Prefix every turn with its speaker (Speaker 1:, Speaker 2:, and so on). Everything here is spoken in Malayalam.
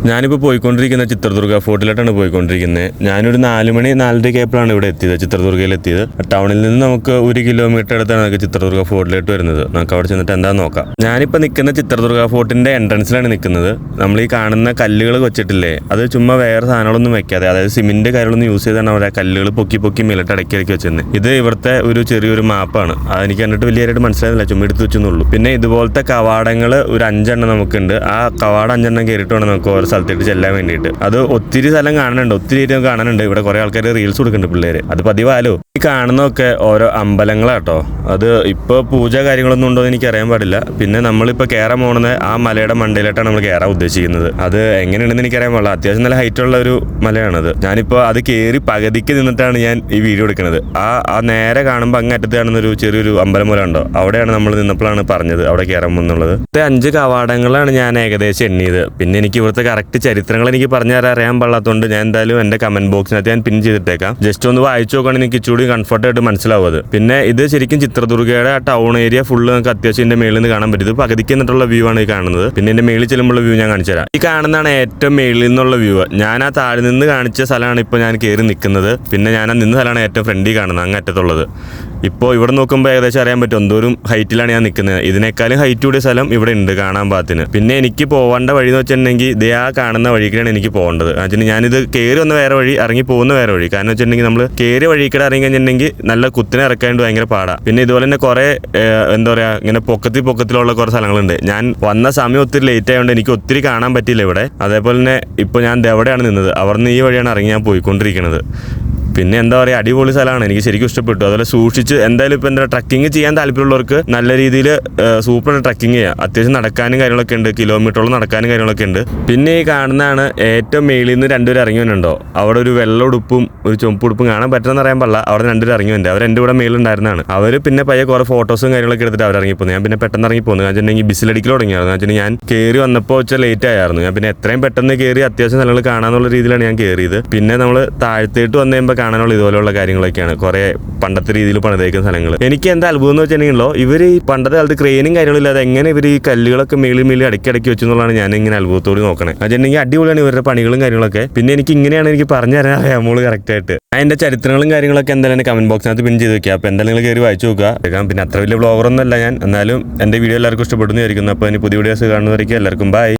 Speaker 1: ഞാനിപ്പോൾ പോയിക്കൊണ്ടിരിക്കുന്ന ചിത്രദുർഗ ഫോർട്ടിലോട്ടാണ് പോയിക്കൊണ്ടിരിക്കുന്നത്. ഞാനൊരു 4 മണി 4:30 ഇവിടെ എത്തിയത്, ചിത്രദുർഗയിൽ എത്തിയത്. ടൗണിൽ നിന്ന് നമുക്ക് 1 കിലോമീറ്റർ അടുത്താണ് നമുക്ക് ചിത്രദുർഗ ഫോർട്ടിലോട്ട് വരുന്നത്. നമുക്ക് അവിടെ ചെന്നിട്ട് എന്താണെന്ന് നോക്കാം. ഞാനിപ്പോൾ നിൽക്കുന്ന ചിത്രദുർഗ ഫോർട്ടിൻ്റെ എൻട്രൻസിലാണ് നിൽക്കുന്നത്. നമ്മൾ ഈ കാണുന്ന കല്ലുകൾ വെച്ചിട്ടില്ലേ, അത് ചുമ്മാ വേറെ സാധനങ്ങളൊന്നും വെക്കാതെ, അതായത് സിമെൻറ്റ് കാര്യങ്ങളൊന്നും യൂസ് ചെയ്താണ് അവർ ആ കല്ലുകൾ പൊക്കി മേലിട്ട് അടക്കി വെച്ചിരുന്നത്. ഇത് ഇവിടുത്തെ ഒരു ചെറിയൊരു മാപ്പാണ്. അതെനിക്ക് കണ്ടിട്ട് വലിയതായിട്ട് മനസ്സിലായില്ല, ചുമ്മാ എടുത്ത് വെച്ചെന്നുള്ളൂ. പിന്നെ ഇതുപോലത്തെ കവാടങ്ങൾ ഒരു 5 എണ്ണം നമുക്കുണ്ട്. ആ കവാടം 5 എണ്ണം കയറിയിട്ട് വേണം നമുക്ക് ഓരോ സ്ഥലത്തേക്ക് ചെല്ലാൻ വേണ്ടിയിട്ട്. അത് ഒത്തിരി സ്ഥലം കാണാനുണ്ട്, ഒത്തിരി കാണാനുണ്ട്. ഇവിടെ കുറെ ആൾക്കാർ റീൽസ് കൊടുക്കുന്നുണ്ട് പിള്ളേര്, അത് പതിവാലോ. ഈ കാണുന്നതൊക്കെ ഓരോ അമ്പലങ്ങളാട്ടോ. അത് ഇപ്പോൾ പൂജ കാര്യങ്ങളൊന്നും ഉണ്ടോ എന്ന് എനിക്ക് അറിയാൻ പാടില്ല. പിന്നെ നമ്മളിപ്പോൾ കയറാൻ പോകുന്നത് ആ മലയുടെ മണ്ടയിലോട്ടാണ് നമ്മൾ കയറാൻ ഉദ്ദേശിക്കുന്നത്. അത് എങ്ങനെയുണ്ടെന്ന് എനിക്കറിയാൻ പാടില്ല. അത്യാവശ്യം നല്ല ഹൈറ്റുള്ള ഒരു മലയാണത്. ഞാനിപ്പോൾ അത് കയറി പകുതിക്ക് നിന്നിട്ടാണ് ഞാൻ ഈ വീഡിയോ എടുക്കുന്നത്. ആ നേരെ കാണുമ്പോൾ അങ്ങറ്റത്ത് കാണുന്നൊരു ചെറിയൊരു അമ്പലം പോലെ ഉണ്ടോ, അവിടെയാണ് നമ്മൾ നിന്നപ്പോഴാണ് പറഞ്ഞത് അവിടെ കയറാൻ പോകുന്നുള്ളത്. 5 കവാടങ്ങളാണ് ഞാൻ ഏകദേശം എണ്ണിയത്. പിന്നെ എനിക്ക് ഇവിടുത്തെ കറക്റ്റ് ചരിത്രങ്ങൾ എനിക്ക് പറഞ്ഞു തരാൻ അറിയാൻ പാടില്ലാത്തതുകൊണ്ട് ഞാൻ എന്തായാലും എൻ്റെ കമന്റ് ബോക്സിനകത്ത് ഞാൻ പിൻ ചെയ്തിട്ടേക്കാം. ജസ്റ്റ് ഒന്ന് വായിച്ചു നോക്കുകയാണെങ്കിൽ എനിക്ക് ഇച്ചിരി കംഫർട്ടായിട്ട് മനസ്സിലാവും അത്. പിന്നെ ഇത് ശരിക്കും ചിത്രദുർഗയുടെ ആ ടൗൺ ഏരിയ ഫുള്ള് നമുക്ക് അത്യാവശ്യം എൻ്റെ മേളിൽ നിന്ന് കാണാൻ പറ്റും. ഇത് പകുതിക്ക് എന്നിട്ടുള്ള വ്യൂ ആണ് ഈ കാണുന്നത്. പിന്നെ എൻ്റെ മേളിൽ ചെല്ലുമ്പോൾ വ്യൂ ഞാൻ കാണിച്ചു തരാം. ഈ കാണുന്നതാണ് ഏറ്റവും മേളിൽ നിന്നുള്ള വ്യൂ. ഞാൻ ആ താഴെ നിന്ന് കാണിച്ച സ്ഥലമാണ് ഇപ്പോൾ ഞാൻ കയറി നിൽക്കുന്നത്. പിന്നെ ഞാൻ ആ നിന്ന സ്ഥലമാണ് ഏറ്റവും ഫ്രണ്ടിൽ കാണുന്നത്, അങ്ങറ്റത്തുള്ളത്. ഇപ്പോൾ ഇവിടെ നോക്കുമ്പോൾ ഏകദേശം അറിയാൻ പറ്റും എന്തോരം ഹൈറ്റിലാണ് ഞാൻ നിൽക്കുന്നത്. ഇതിനേക്കാളും ഹൈറ്റ് കൂടിയ സ്ഥലം ഇവിടെ ഉണ്ട് കാണാൻ പാകത്തിന്. പിന്നെ എനിക്ക് പോകേണ്ട വഴി എന്ന് വെച്ചിട്ടുണ്ടെങ്കിൽ ഇതേ ആ കാണുന്ന വഴിക്കാണ് എനിക്ക് പോകേണ്ടത്. അതിന് ഞാനിത് കയറി വന്ന വേറെ വഴി, ഇറങ്ങി പോകുന്ന വേറെ വഴി. കാരണം വെച്ചിട്ടുണ്ടെങ്കിൽ നമ്മൾ കയറി വഴിക്കടെ ഇറങ്ങി കഴിഞ്ഞിട്ടുണ്ടെങ്കിൽ നല്ല കുത്തിനെ ഇറക്കാണ്ട് ഭയങ്കര പാടാണ്. പിന്നെ ഇതുപോലെ തന്നെ കുറേ എന്താ പറയുക, ഇങ്ങനെ പൊക്കത്തിലുള്ള കുറേ സ്ഥലങ്ങളുണ്ട്. ഞാൻ വന്ന സമയം ഒത്തിരി ലേറ്റ് ആയതുകൊണ്ട് എനിക്ക് ഒത്തിരി കാണാൻ പറ്റിയില്ല ഇവിടെ. അതേപോലെ തന്നെ ഇപ്പോൾ ഞാൻ എവിടെയാണ് നിന്നത്, അവിടുന്ന് ഈ വഴിയാണ് ഇറങ്ങി ഞാൻ പോയിക്കൊണ്ടിരിക്കുന്നത്. പിന്നെ എന്താ പറയുക, അടിപൊളി സ്ഥലമാണ്, എനിക്ക് ശരിക്കും ഇഷ്ടപ്പെട്ടു. അതുപോലെ സൂക്ഷിച്ച് എന്തായാലും ഇപ്പോൾ എന്താ ട്രക്കിങ് ചെയ്യാൻ താല്പര്യമുള്ളവർക്ക് നല്ല രീതിയിൽ സൂപ്പർ ട്രക്കിങ് ചെയ്യാം. അത്യാവശ്യം നടക്കാനും കാര്യങ്ങളൊക്കെ ഉണ്ട്, കിലോമീറ്ററോളം നടക്കാനും കാര്യങ്ങളൊക്കെ ഉണ്ട്. പിന്നെ ഈ കാണുന്നതാണ് ഏറ്റവും മേളിൽ നിന്ന് 2 പേര് ഇറങ്ങി വന്നുണ്ടോ. അവിടെ ഒരു വെള്ള ഉടുപ്പും ഒരു ചുമപ്പ് ഉടുപ്പും കാണാൻ പറ്റുമെന്ന് അറിയാൻ പാടില്ല. അവിടെ 2 പേര് ഇറങ്ങി വന്നത്, അവർ എൻ്റെ കൂടെ മേളിലുണ്ടായിരുന്നതാണ്. അവർ പിന്നെ പയ്യെ കുറേ ഫോട്ടോസും കാര്യങ്ങളൊക്കെ എടുത്തിട്ട് അവർ ഇറങ്ങിപ്പോന്നു. ഞാൻ പിന്നെ പെട്ടെന്ന് ഇറങ്ങി പോകുന്നു. കാരണം വെച്ചിട്ടുണ്ടെങ്കിൽ ബിസിലടിക്കൽ തുടങ്ങിയായിരുന്നു. കാരണം ഞാൻ കയറി വന്നപ്പോൾ വെച്ചാൽ ലേറ്റ് ആയിരുന്നു. ഞാൻ പിന്നെ എത്രയും പെട്ടെന്ന് കയറി അത്യാവശ്യം സ്ഥലങ്ങൾ കാണാനുള്ള രീതിയിലാണ് ഞാൻ കയറിയത്. പിന്നെ നമ്മൾ താഴത്തേട്ട് വന്നു കഴിയുമ്പോൾ കാണാനുള്ള ഇതുപോലെയുള്ള കാര്യങ്ങളൊക്കെയാണ്, കുറേ പണ്ടത്തെ രീതിയിൽ പണിതേക്കുന്ന സ്ഥലങ്ങൾ. എനിക്ക് എന്താ അത്ഭുതം എന്ന് വെച്ചിട്ടുണ്ടെങ്കിലോ, ഇവർ ഈ പണ്ടത്തെ കാലത്ത് ക്രെയിനും കാര്യങ്ങളില്ലാതെ എങ്ങനെ ഇവർ ഈ കല്ലുകളൊക്കെ മേളിൽ അടക്കി വെച്ചു എന്നുള്ളതാണ് ഞാൻ ഇങ്ങനെ അത്ഭുതത്തോട് നോക്കണേ. അതുണ്ടെങ്കിൽ അടിപൊളിയാണ് ഇവരുടെ പണികളും കാര്യങ്ങളൊക്കെ. പിന്നെ എനിക്ക് ഇങ്ങനെയാണ് എനിക്ക് പറഞ്ഞു തരാൻ അറിയാം മോള് കറക്റ്റായിട്ട്. അതിൻ്റെ ചരിത്രങ്ങളും കാര്യങ്ങളൊക്കെ എന്തായാലും കമന്റ് ബോക്സിനകത്ത് പിൻ ചെയ്ത് വെക്കുക. അപ്പോൾ എന്തായാലും നിങ്ങൾ കയറി വായിച്ചു നോക്കുക. പിന്നെ അത്ര വലിയ ബ്ലോഗറൊന്നും അല്ല ഞാൻ, എന്നാലും എൻ്റെ വീഡിയോ എല്ലാവർക്കും ഇഷ്ടപ്പെടുന്നു വിചാരിക്കുന്നു. അപ്പോൾ ഇനി പുതിയ വീഡിയോസ് കാണുന്നവരേക്കും എല്ലാവർക്കും ബൈ.